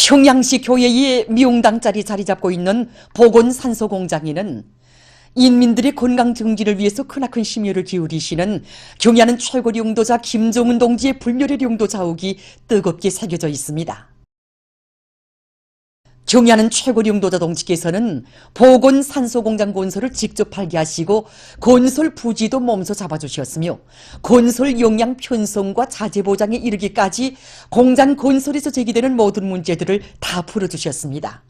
평양시 교회의 미용당짜리 자리 잡고 있는 보건산소공장에는 인민들의 건강 증진을 위해서 크나큰 심혈을 기울이시는 경야는 최고리 용도자 김종은 동지의 불멸의 용도 자욱이 뜨겁게 새겨져 있습니다. 경야는 최고리 용도자 동지께서는 보건산소공장 건설을 직접 발기하시고 건설 부지도 몸소 잡아주셨으며 건설 역량 편성과 자재 보장에 이르기까지 공장 건설에서 제기되는 모든 문제들을 다 풀어주셨습니다.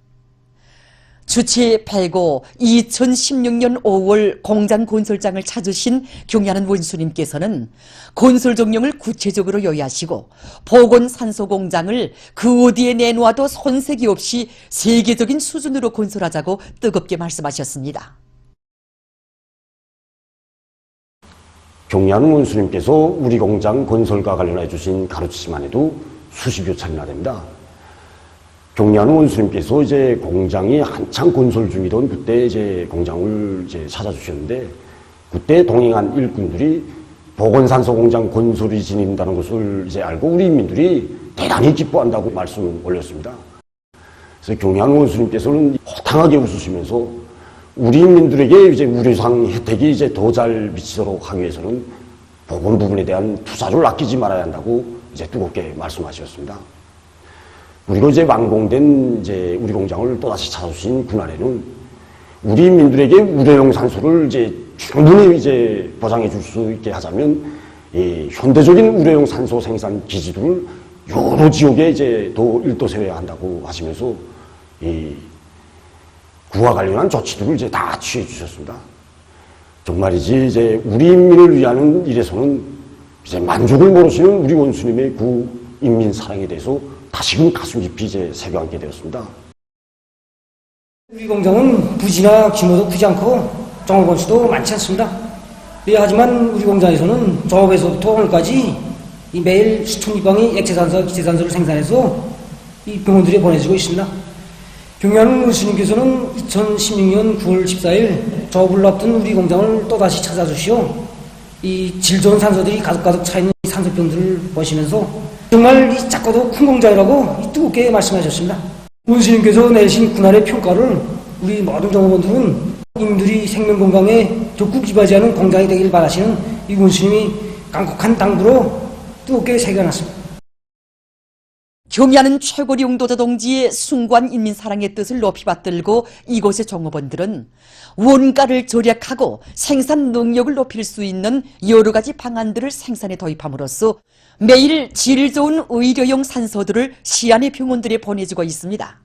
주치 105 2016년 5월 공장 건설장을 찾으신 경야는 원수님께서는 건설 정령을 구체적으로 요약하시고 보건산소공장을 그 어디에 내놓아도 손색이 없이 세계적인 수준으로 건설하자고 뜨겁게 말씀하셨습니다. 경야는 원수님께서 우리 공장 건설과 관련해 주신 가르치시만 해도 수십여 차례나 됩니다. 경야는 원수님께서 이제 공장이 한창 건설 중이던 그때 이제 공장을 이제 찾아주셨는데 그때 동행한 일꾼들이 보건산소 공장 건설이 진행된다는 것을 이제 알고 우리 인민들이 대단히 기뻐한다고 말씀을 올렸습니다. 그래서 경야는 원수님께서는 호탕하게 웃으시면서 우리 인민들에게 이제 의료상 혜택이 이제 더 잘 미치도록 하기 위해서는 보건 부분에 대한 투자를 아끼지 말아야 한다고 이제 뜨겁게 말씀하셨습니다. 그리고 이제 완공된 이제 우리 공장을 또다시 찾아주신 그날에는 우리 인민들에게 의료용 산소를 이제 충분히 이제 보장해 줄 수 있게 하자면 이 현대적인 의료용 산소 생산 기지들을 여러 지역에 이제 더 일도세워야 한다고 하시면서 이 그와 관련한 조치들을 이제 다 취해 주셨습니다. 정말이지 이제 우리 인민을 위하는 일에서는 이제 만족을 모르시는 우리 원수님의 그 인민 사랑에 대해서 다시금 가슴 깊이 이제 새겨안게 되었습니다. 우리 공장은 부지나 규모도 크지 않고 정업 건수도 많지 않습니다. 하지만 우리 공장에서는 정업에서부터 오늘까지 매일 수천 리방의 액체산소, 기체산소를 생산해서 이 병원들에 보내주고 있습니다. 경야는 원수님께서는 2016년 9월 14일 정업을 앞둔 우리 공장을 또다시 찾아주시오. 이 질 좋은 산소들이 가득가득 차있는 산소병들을 보시면서 정말 이 작고도 큰 공장이라고 뜨겁게 말씀하셨습니다. 원수님께서 내신 그날의 평가를 우리 모든 정업원들은 인민들이 생명 건강에 적극 기바지하는 공장이 되길 바라시는 이 원수님이 강력한 당부로 뜨겁게 새겨놨습니다. 경야는 최고리 용도자 동지의 숭고한 인민 사랑의 뜻을 높이 받들고 이곳의 종업원들은 원가를 절약하고 생산 능력을 높일 수 있는 여러 가지 방안들을 생산에 도입함으로써 매일 질 좋은 의료용 산소들을 시안의 병원들에 보내주고 있습니다.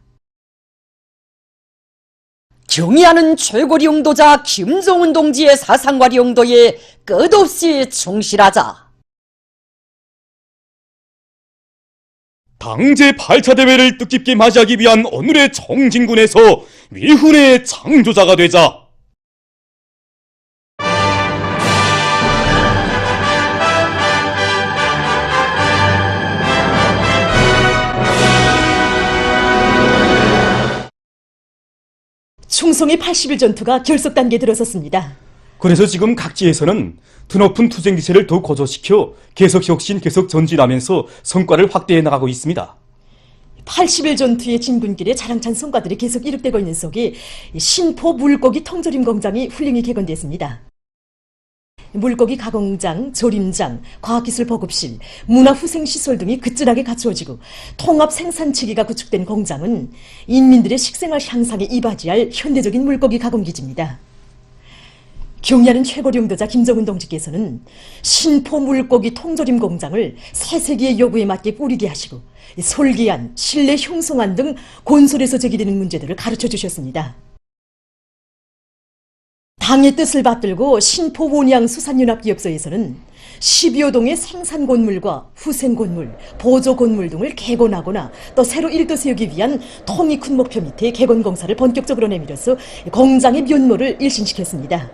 경야는 최고리 용도자 김종은 동지의 사상과 용도에 끝없이 충실하자. 당제 8차 대회를 뜻깊게 맞이하기 위한 오늘의 청진군에서 위훈의 창조자가 되자. 충성의 80일 전투가 결속 단계에 들어섰습니다. 그래서 지금 각지에서는 드높은 투쟁기체를 더욱 고조시켜 계속 혁신, 계속 전진하면서 성과를 확대해 나가고 있습니다. 80일 전투의 진군길에 자랑찬 성과들이 계속 이룩되고 있는 속에 신포 물고기 통조림 공장이 훌륭히 개건됐습니다. 물고기 가공장, 조림장, 과학기술 보급실, 문화후생시설 등이 그뜰하게 갖추어지고 통합 생산체계가 구축된 공장은 인민들의 식생활 향상에 이바지할 현대적인 물고기 가공기지입니다. 경야는 최고리 용도자 김종은 동지께서는 신포 물고기 통조림 공장을 새 세기의 요구에 맞게 꾸리게 하시고 솔기안, 실내 형성안 등 건설에서 제기되는 문제들을 가르쳐 주셨습니다. 당의 뜻을 받들고 신포 원양 수산연합기업소에서는 10여 동의 생산곤물과 후생곤물, 보조곤물 등을 개건하거나 또 새로 일도 세우기 위한 통이 큰 목표 밑에 개건공사를 본격적으로 내밀어서 공장의 면모를 일신시켰습니다.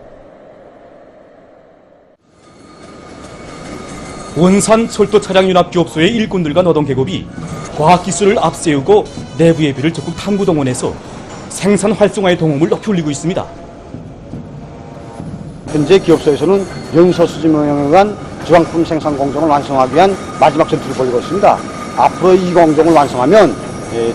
원산 철도 차량 연합기업소의 일꾼들과 노동계급이 과학기술을 앞세우고 내부 예비를 적극 탐구 동원해서 생산 활성화의 동험을 높이 올리고 있습니다. 현재 기업소에서는 연소 수지명령에 의한 주황품 생산 공정을 완성하기 위한 마지막 전투를 벌이고 있습니다. 앞으로 이 공정을 완성하면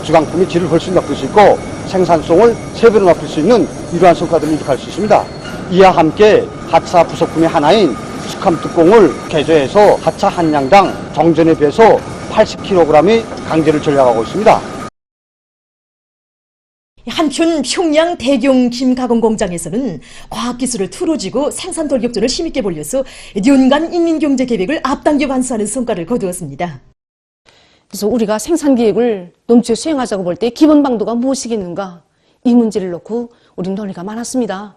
주강품의 질을 훨씬 높일 수 있고 생산성을 3배로 높일 수 있는 이러한 성과들을 이룩할 수 있습니다. 이와 함께 하차 부속품의 하나인 스캄 뚜껑을 개조해서 하차 한 양당 정전에 비해서 80kg의 강제를 전략하고 있습니다. 한편 평양 대경 김가공 공장에서는 과학기술을 투로지고 생산 돌격전을 힘있게 벌려서 연간 인민경제 계획을 앞당겨 완수하는 성과를 거두었습니다. 그래서 우리가 생산 계획을 넘치게 수행하자고 볼 때 기본 방도가 무엇이겠는가, 이 문제를 놓고 우리는 논의가 많았습니다.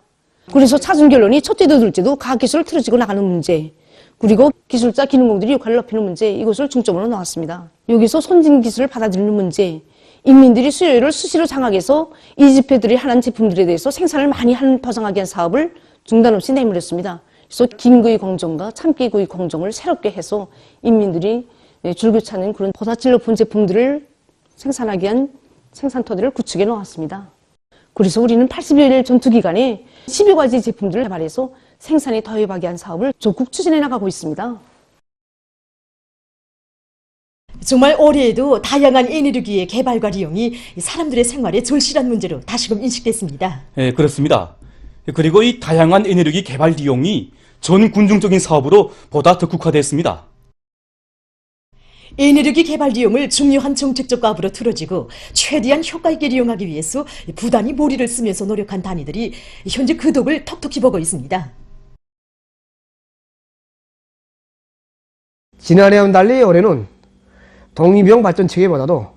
그래서 찾은 결론이 첫째도 둘째도 과학기술을 틀어지고 나가는 문제, 그리고 기술자 기능공들이 역할을 높이는 문제, 이것을 중점으로 놓았습니다. 여기서 선진 기술을 받아들이는 문제, 인민들이 수요일을 수시로 장악해서 이 집회들이 하는 제품들에 대해서 생산을 많이 보장하게 한 사업을 중단 없이 내밀었습니다. 그래서 김구이 공정과 참깨구이 공정을 새롭게 해서 인민들이 줄겨 찾는 그런 보다 질 높은 제품들을 생산하게 한 생산터들을 구축해 놓았습니다. 그래서 우리는 80여일 전투 기간에 10여 가지 제품들을 개발해서 생산에 더해가게 한 사업을 적극 추진해 나가고 있습니다. 정말 올해에도 다양한 에너지의 개발과 이용이 사람들의 생활에 절실한 문제로 다시금 인식됐습니다. 예, 그렇습니다. 그리고 이 다양한 에너지 개발 이용이 전 군중적인 사업으로 보다 더 국화됐습니다. 에너지 개발 이용을 중요한 정책적 과업으로 틀어지고 최대한 효과 있게 이용하기 위해서 부단히 머리를 쓰면서 노력한 단위들이 현재 그 덕을 톡톡히 보고 있습니다. 지난해와는 달리 올해는 동위병 발전 체계보다도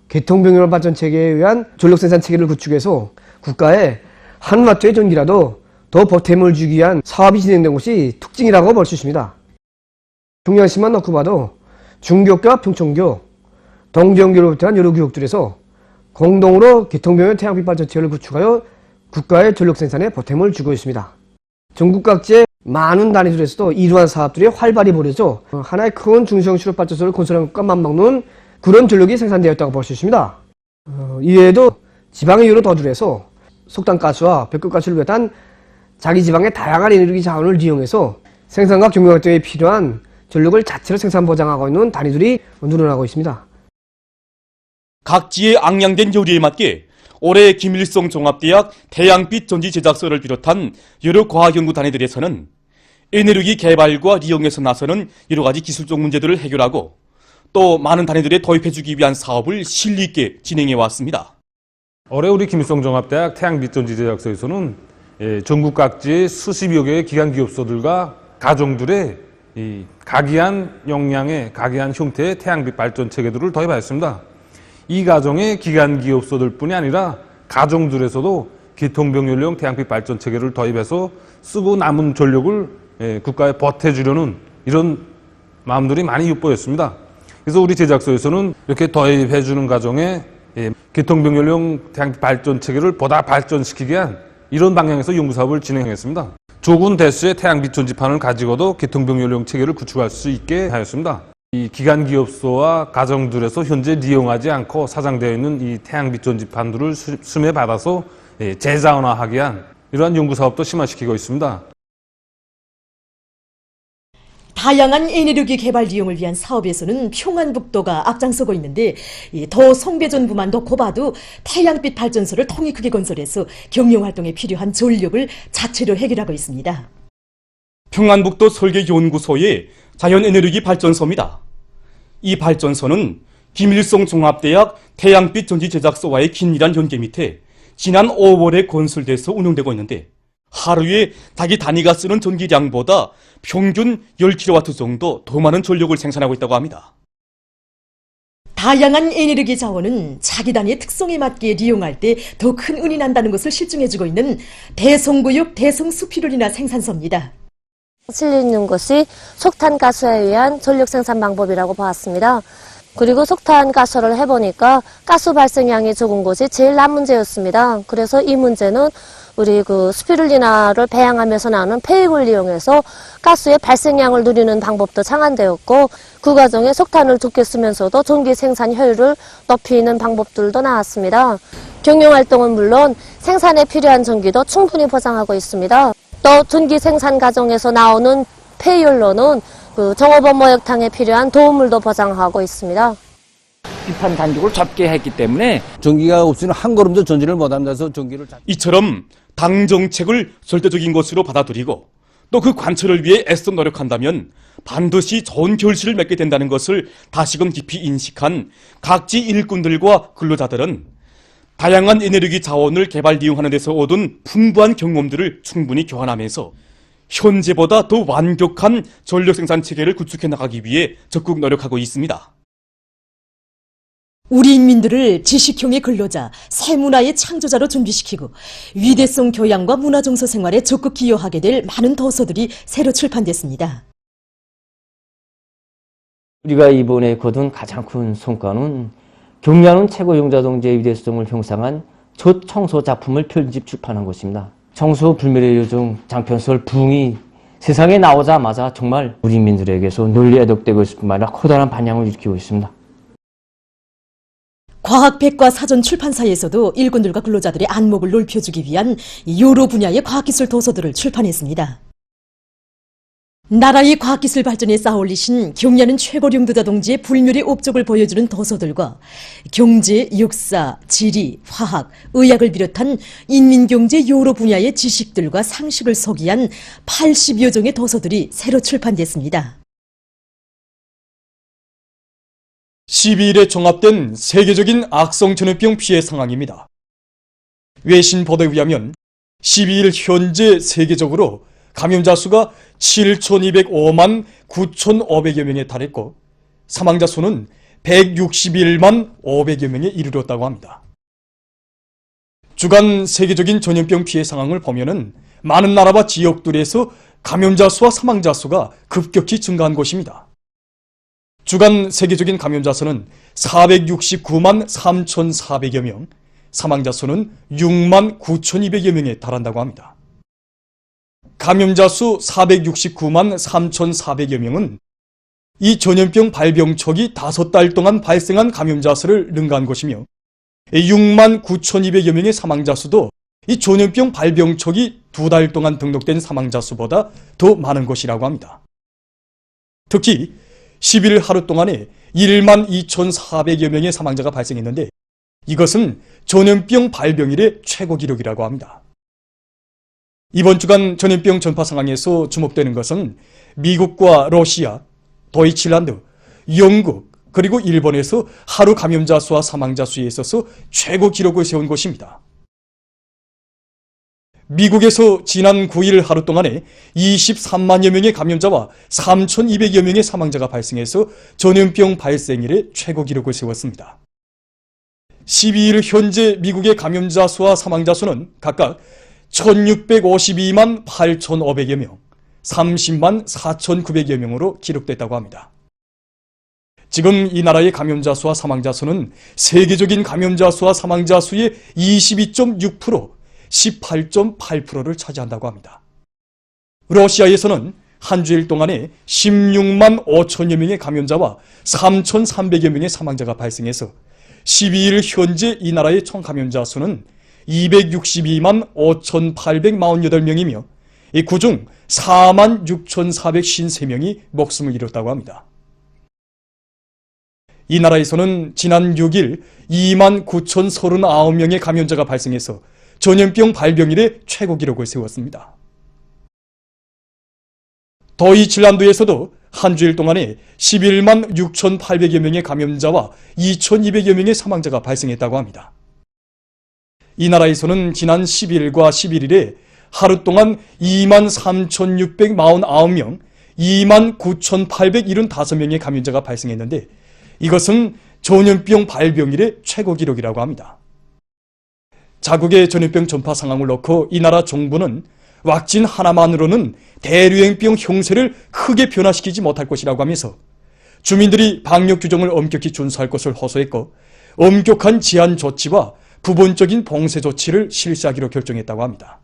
개통병력 발전 체계에 의한 전력 생산 체계를 구축해서 국가에 한 와트의 전기라도 더 보탬을 주기 위한 사업이 진행된 것이 특징이라고 볼 수 있습니다. 평양시만 놓고 봐도 중교과 평촌교, 동정교를 비롯한 여러 교육들에서 공동으로 개통병력 태양빛 발전 체계를 구축하여 국가의 전력 생산에 보탬을 주고 있습니다. 전국 각지의 많은 단위들에서도 이러한 사업들이 활발히 벌어져 하나의 큰 중소형 수력발전소를 건설한 것과 맞먹는 그런 전력이 생산되었다고 볼 수 있습니다. 이외에도 지방의 여러 도들에서 속탄가스와 벽돌가스를 비롯한 자기 지방의 다양한 에너지 자원을 이용해서 생산과 경영 활동에 필요한 전력을 자체로 생산 보장하고 있는 단위들이 늘어나고 있습니다. 각지의 앙양된 요리에 맞게 올해 김일성 종합대학 태양빛 전지 제작소를 비롯한 여러 과학연구 단위들에서는 에너지 개발과 이용에서 나서는 여러 가지 기술적 문제들을 해결하고 또 많은 단위들에 도입해주기 위한 사업을 실리 있게 진행해 왔습니다. 올해 우리 김일성 종합대학 태양빛 전지 제작소에서는 전국 각지의 수십여 개의 기관 기업소들과 가정들의 각이한 역량의 각이한 형태의 태양빛 발전 체계들을 도입하였습니다. 이 가정의 기관 기업소들뿐이 아니라 가정들에서도 기통병렬용 태양빛 발전 체계를 도입해서 쓰고 남은 전력을 국가에 보태주려는 이런 마음들이 많이 엿보였습니다. 그래서 우리 제작소에서는 이렇게 도입해주는 가정에 기통병렬용 태양빛 발전 체계를 보다 발전시키기 위한 이런 방향에서 연구사업을 진행했습니다. 조군 대수의 태양빛 전지판을 가지고도 기통병렬용 체계를 구축할 수 있게 하였습니다. 이 기관 기업소와 가정들에서 현재 이용하지 않고 사장되어 있는 이 태양빛 전지판들을 수매받아서 재자원화하기 위한 이러한 연구사업도 심화시키고 있습니다. 다양한 에너지 개발 이용을 위한 사업에서는 평안북도가 앞장서고 있는데 더 송배전부만 놓고 봐도 태양빛 발전소를 통이 크게 건설해서 경영활동에 필요한 전력을 자체로 해결하고 있습니다. 평안북도 설계연구소의 자연에너지 발전소입니다. 이 발전소는 김일성 종합대학 태양빛 전지 제작소와의 긴밀한 연계 밑에 지난 5월에 건설돼서 운영되고 있는데 하루에 자기 단위가 쓰는 전기량보다 평균 10kW 정도 더 많은 전력을 생산하고 있다고 합니다. 다양한 에너지 자원은 자기 단위의 특성에 맞게 이용할 때 더 큰 운이 난다는 것을 실증해주고 있는 대성구역 대성수피롤이나 생산소입니다. 실려 있는 것이 석탄가스에 의한 전력 생산 방법이라고 보았습니다. 그리고 석탄가스를 해보니까 가스 발생량이 적은 것이 제일 난 문제였습니다. 그래서 이 문제는 우리 스피룰리나를 배양하면서 나는 폐익을 이용해서 가스의 발생량을 누리는 방법도 창안되었고 그 과정에 석탄을 적게 쓰면서도 전기 생산 효율을 높이는 방법들도 나왔습니다. 경영활동은 물론 생산에 필요한 전기도 충분히 보장하고 있습니다. 또 전기 생산 과정에서 나오는 폐율로는 정업원 모욕탕에 필요한 도움물도 보장하고 있습니다. 비판 단독을 접게 했기 때문에 전기가 없으면 한 걸음도 전진을 못한다서 전기를 이처럼 당 정책을 절대적인 것으로 받아들이고 또 그 관철을 위해 애써 노력한다면 반드시 좋은 결실을 맺게 된다는 것을 다시금 깊이 인식한 각지 일꾼들과 근로자들은 다양한 에너지 자원을 개발 이용하는 데서 얻은 풍부한 경험들을 충분히 교환하면서 현재보다 더 완벽한 전력 생산 체계를 구축해 나가기 위해 적극 노력하고 있습니다. 우리 인민들을 지식형의 근로자, 새 문화의 창조자로 준비시키고 위대성 교양과 문화정서 생활에 적극 기여하게 될 많은 도서들이 새로 출판됐습니다. 우리가 이번에 거둔 가장 큰 성과는 경리하는 최고 용자동지의 위대성을 형상한 첫 청소 작품을 편집 출판한 것입니다. 청소 불멸의 요정 장편소설 부흥이 세상에 나오자마자 정말 우리 인민들에게서 널리 애독되고 있을 뿐만 아니라 커다란 반향을 일으키고 있습니다. 과학백과 사전 출판사에서도 일꾼들과 근로자들의 안목을 넓혀주기 위한 여러 분야의 과학기술 도서들을 출판했습니다. 나라의 과학기술 발전에 쌓아올리신 경리하는 최고 용도자 동지의 불멸의 업적을 보여주는 도서들과 경제, 역사, 지리, 화학, 의학을 비롯한 인민경제 여러 분야의 지식들과 상식을 소개한 80여 종의 도서들이 새로 출판됐습니다. 12일에 종합된 세계적인 악성 전염병 피해 상황입니다. 외신 보도에 의하면 12일 현재 세계적으로 감염자 수가 7,205만 9,500여 명에 달했고 사망자 수는 161만 500여 명에 이르렀다고 합니다. 주간 세계적인 전염병 피해 상황을 보면은 많은 나라와 지역들에서 감염자 수와 사망자 수가 급격히 증가한 것입니다. 주간 세계적인 감염자 수는 469만 3,400여 명, 사망자 수는 6만 9,200여 명에 달한다고 합니다. 감염자 수 469만 3,400여 명은 이 전염병 발병 초기 5달 동안 발생한 감염자 수를 능가한 것이며 6만 9,200여 명의 사망자 수도 이 전염병 발병 초기 2달 동안 등록된 사망자 수보다 더 많은 것이라고 합니다. 특히 11일 하루 동안에 1만 2,400여 명의 사망자가 발생했는데 이것은 전염병 발병 이래 최고 기록이라고 합니다. 이번 주간 전염병 전파 상황에서 주목되는 것은 미국과 러시아, 도이칠란드, 영국, 그리고 일본에서 하루 감염자 수와 사망자 수에 있어서 최고 기록을 세운 것입니다. 미국에서 지난 9일 하루 동안에 23만여 명의 감염자와 3,200여 명의 사망자가 발생해서 전염병 발생 이래 최고 기록을 세웠습니다. 12일 현재 미국의 감염자 수와 사망자 수는 각각 1,652만 8,500여 명, 30만 4,900여 명으로 기록됐다고 합니다. 지금 이 나라의 감염자 수와 사망자 수는 세계적인 감염자 수와 사망자 수의 22.6%, 18.8%를 차지한다고 합니다. 러시아에서는 한 주일 동안에 16만 5천여 명의 감염자와 3,300여 명의 사망자가 발생해서 12일 현재 이 나라의 총 감염자 수는 262만 5,848명이며 그중 4만 6,453명이 목숨을 잃었다고 합니다. 이 나라에서는 지난 6일 2만 9,039명의 감염자가 발생해서 전염병 발병 이래 최고 기록을 세웠습니다. 도이칠란드에서도 한 주일 동안에 11만 6,800여 명의 감염자와 2,200여 명의 사망자가 발생했다고 합니다. 이 나라에서는 지난 10일과 11일에 하루 동안 2만 3,649명, 2만 9,875명의 감염자가 발생했는데 이것은 전염병 발병 이래 최고 기록이라고 합니다. 자국의 전염병 전파 상황을 놓고 이 나라 정부는 왁진 하나만으로는 대류행병 형세를 크게 변화시키지 못할 것이라고 하면서 주민들이 방역 규정을 엄격히 준수할 것을 호소했고 엄격한 제한 조치와 부분적인 봉쇄 조치를 실시하기로 결정했다고 합니다.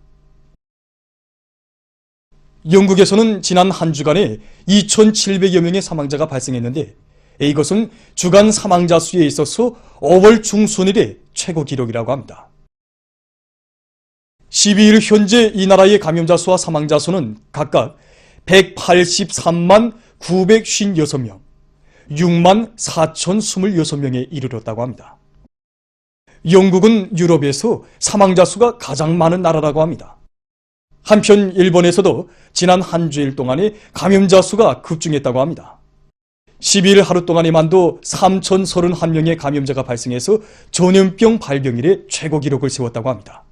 영국에서는 지난 한 주간에 2,700여 명의 사망자가 발생했는데 이것은 주간 사망자 수에 있어서 5월 중순일의 최고 기록이라고 합니다. 12일 현재 이 나라의 감염자 수와 사망자 수는 각각 183만 956명, 6만 4,026명에 이르렀다고 합니다. 영국은 유럽에서 사망자 수가 가장 많은 나라라고 합니다. 한편 일본에서도 지난 한 주일 동안에 감염자 수가 급증했다고 합니다. 12일 하루 동안에만도 3,031명의 감염자가 발생해서 전염병 발병일에 최고 기록을 세웠다고 합니다.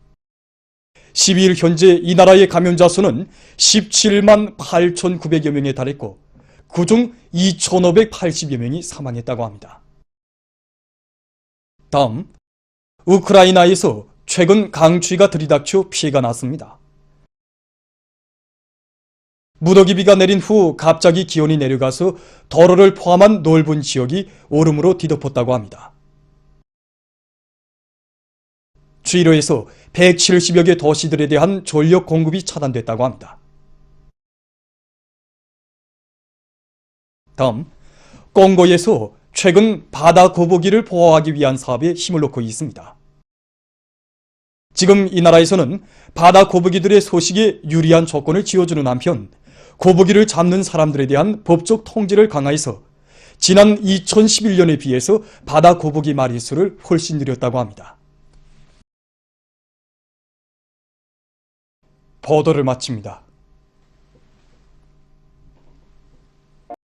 12일 현재 이 나라의 감염자 수는 17만 8,900여 명에 달했고 그중 2,580여 명이 사망했다고 합니다. 다음, 우크라이나에서 최근 강추위가 들이닥쳐 피해가 났습니다. 무더기비가 내린 후 갑자기 기온이 내려가서 도로를 포함한 넓은 지역이 얼음으로 뒤덮었다고 합니다. 추위로 해서 170여 개 도시들에 대한 전력 공급이 차단됐다고 합니다. 다음, 콩고에서 최근 바다 거북이를 보호하기 위한 사업에 힘을 놓고 있습니다. 지금 이 나라에서는 바다 거북이들의 서식에 유리한 조건을 지어주는 한편 거북이를 잡는 사람들에 대한 법적 통제를 강화해서 지난 2011년에 비해서 바다 거북이 마리수를 훨씬 늘렸다고 합니다. 보도를 마칩니다.